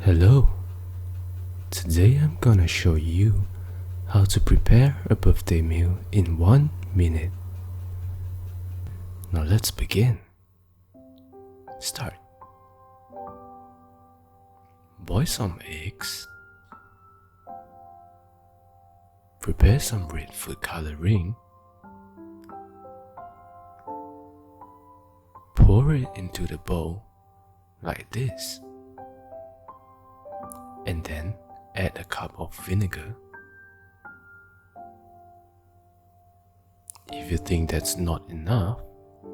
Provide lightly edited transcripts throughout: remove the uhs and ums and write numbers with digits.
Hello, today I'm gonna show you how to prepare a birthday meal in 1 minute. Now let's begin. Start. Boil some eggs. Prepare some red food coloring. Pour it into the bowl like this. And then add a cup of vinegar. If you think that's not enough,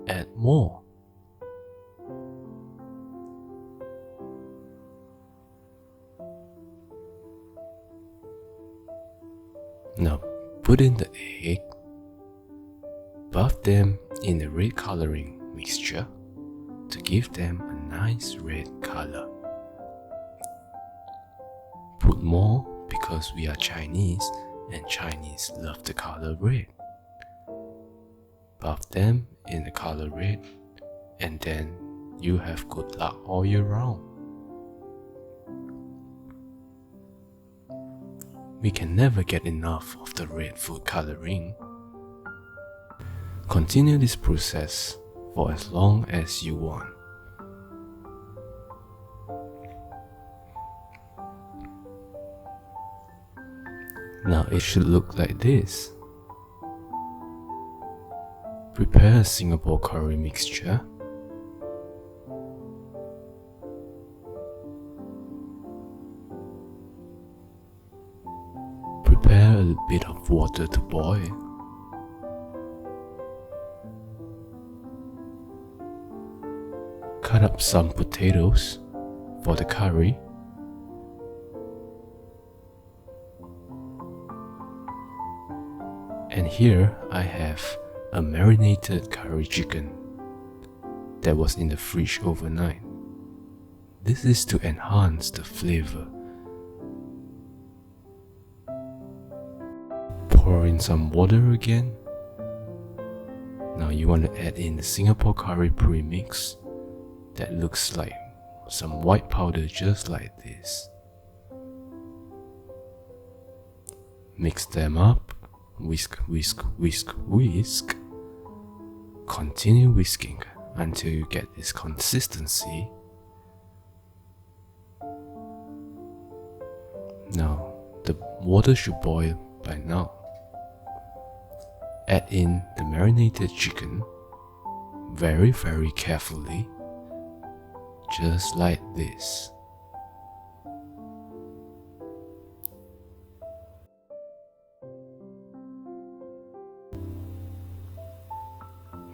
add more. Now put in the egg, buff them in the red coloring mixture to give them a nice red color. Put more because we are Chinese and Chinese love the color red. Buff them in the color red and then you have good luck all year round. We can never get enough of the red food coloring. Continue this process for as long as you want. Now it should look like this. Prepare a Singapore curry mixture. Prepare a bit of water to boil. Cut up some potatoes for the curry. And here I have a marinated curry chicken that was in the fridge overnight. This is to enhance the flavor. Pour in some water again. Now you want to add in the Singapore curry premix that looks like some white powder just like this. Mix them up. Whisk, whisk, whisk, whisk. Continue whisking until you get this consistency. Now, the water should boil by now. Add in the marinated chicken very carefully, just like this.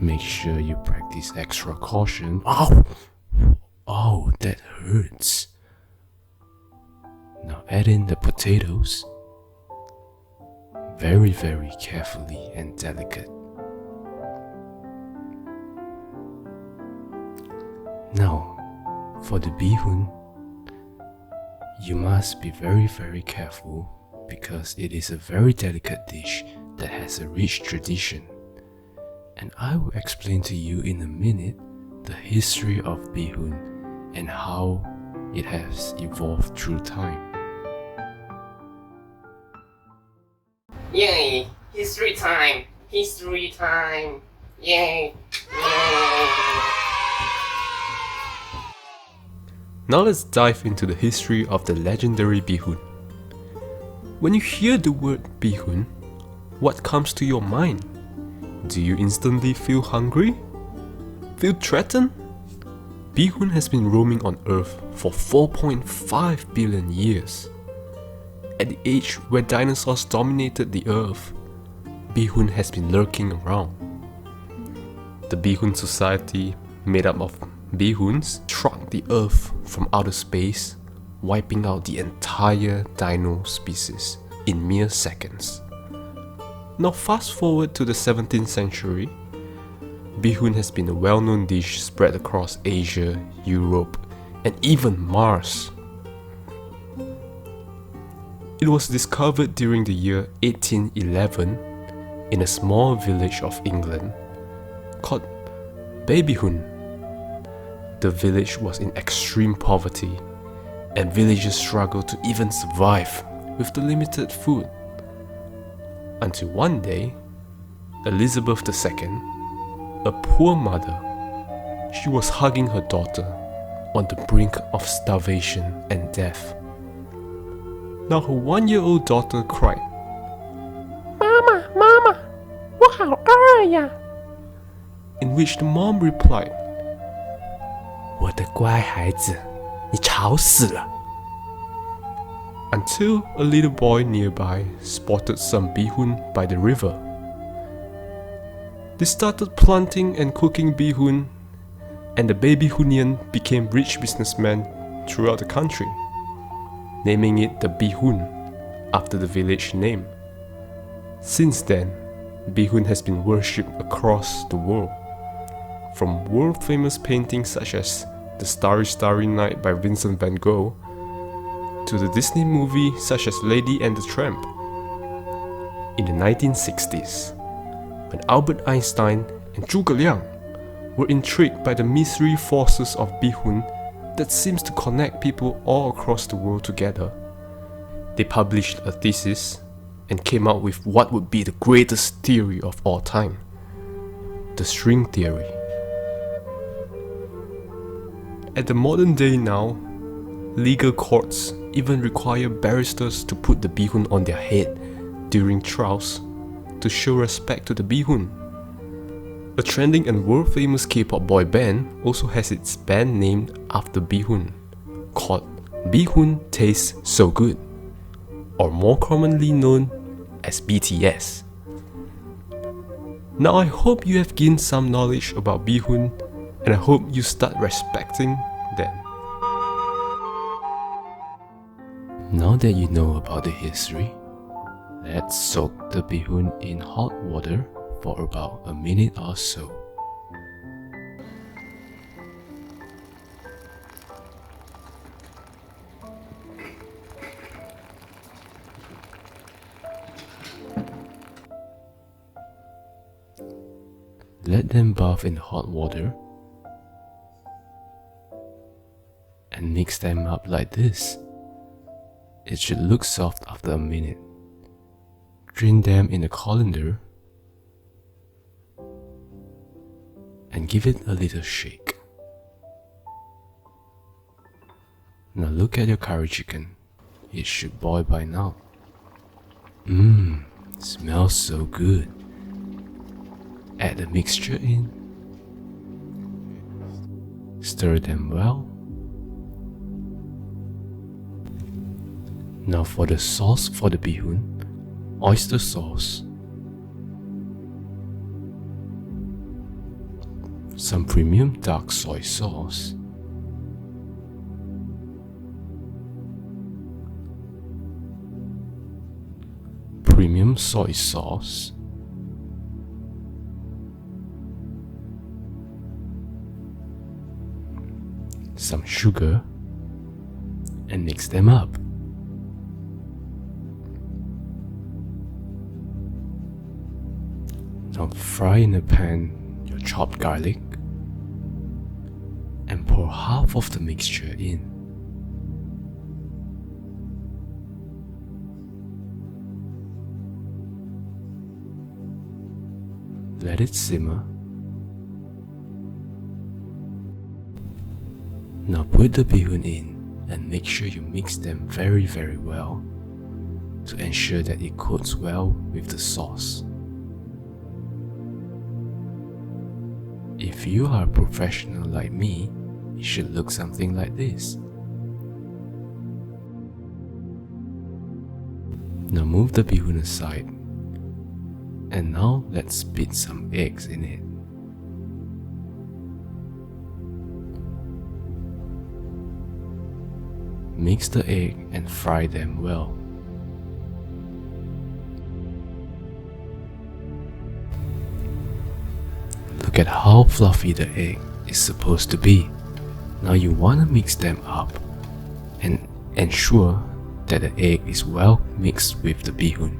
Make sure you practice extra caution. Oh, that hurts. Now add in the potatoes. Very carefully and delicate. Now, for the bihun, you must be very careful because it is a very delicate dish that has a rich tradition. And I will explain to you in a minute the history of bihun and how it has evolved through time. Yay! History time! History time! Yay! Yay! Now let's dive into the history of the legendary bihun. When you hear the word bihun, what comes to your mind? Do you instantly feel hungry? Feel threatened? Bihun has been roaming on Earth for 4.5 billion years. At the age where dinosaurs dominated the Earth, bihun has been lurking around. The Bihun society, made up of bihuns, struck the Earth from outer space, wiping out the entire dino species in mere seconds. Now fast forward to the 17th century, bihun has been a well-known dish spread across Asia, Europe, and even Mars. It was discovered during the year 1811 in a small village of England called Bihun. The village was in extreme poverty and villagers struggled to even survive with the limited food. Until one day, Elizabeth II, a poor mother, she was hugging her daughter on the brink of starvation and death. Now her 1-year-old daughter cried, "Mama, Mama, 我好饿呀," in which the mom replied, 我的乖孩子，你吵死了。 until a little boy nearby spotted some bihun by the river. They started planting and cooking bihun, and the baby Hunian became rich businessmen throughout the country, naming it the Bihun after the village name. Since then, Bihun has been worshipped across the world, from world-famous paintings such as The Starry Starry Night by Vincent van Gogh to the Disney movie such as Lady and the Tramp. In the 1960s, when Albert Einstein and Zhuge Liang were intrigued by the mystery forces of Bihun that seems to connect people all across the world together, they published a thesis and came out with what would be the greatest theory of all time, the string theory. At the modern day now, legal courts even require barristers to put the bihun on their head during trials to show respect to the bihun. A trending and world-famous K-pop boy band also has its band named after bihun, called Bihun Tastes So Good, or more commonly known as BTS. Now I hope you have gained some knowledge about bihun, and I hope you start respecting them. Now that you know about the history, let's soak the bihun in hot water for about a minute or so. Let them bath in hot water and mix them up like this. It should look soft after a minute. Drain them in a colander and give it a little shake. Now look at your curry chicken. It should boil by now. Smells so good. Add the mixture in. Stir them well. Now for the sauce for the bihun, oyster sauce, some premium dark soy sauce, premium soy sauce, some sugar, and mix them up. Now fry in a pan your chopped garlic and pour half of the mixture in. Let it simmer. Now put the bihun in and make sure you mix them very well to ensure that it coats well with the sauce. If you are a professional like me, it should look something like this. Now move the bihun aside, and now let's beat some eggs in it. Mix the egg and fry them well. Look at how fluffy the egg is supposed to be. Now you want to mix them up and ensure that the egg is well mixed with the bihun,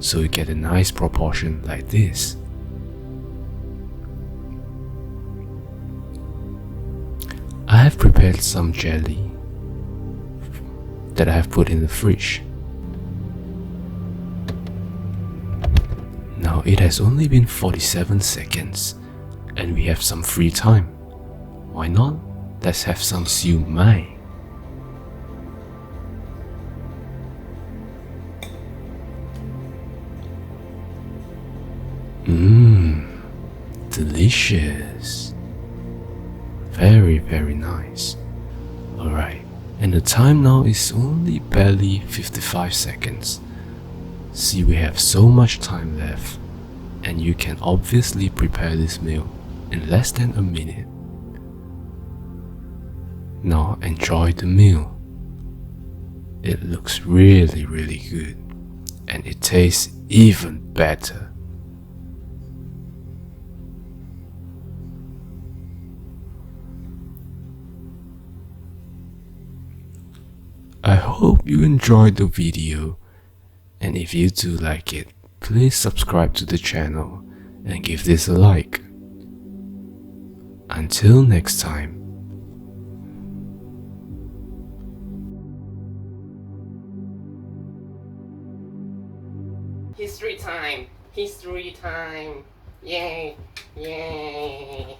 so you get a nice proportion like this. I have prepared some jelly that I have put in the fridge. Now it has only been 47 seconds and we have some free time. Why not? Let's have some siu mai. Delicious. Very, very nice. Alright, and the time now is only barely 55 seconds. See, we have so much time left, and you can obviously prepare this meal in less than a minute. Now enjoy the meal. It looks really, really good, and it tastes even better. I hope you enjoyed the video, and if you do like it, please subscribe to the channel and give this a like. Until next time. History time! History time! Yay! Yay!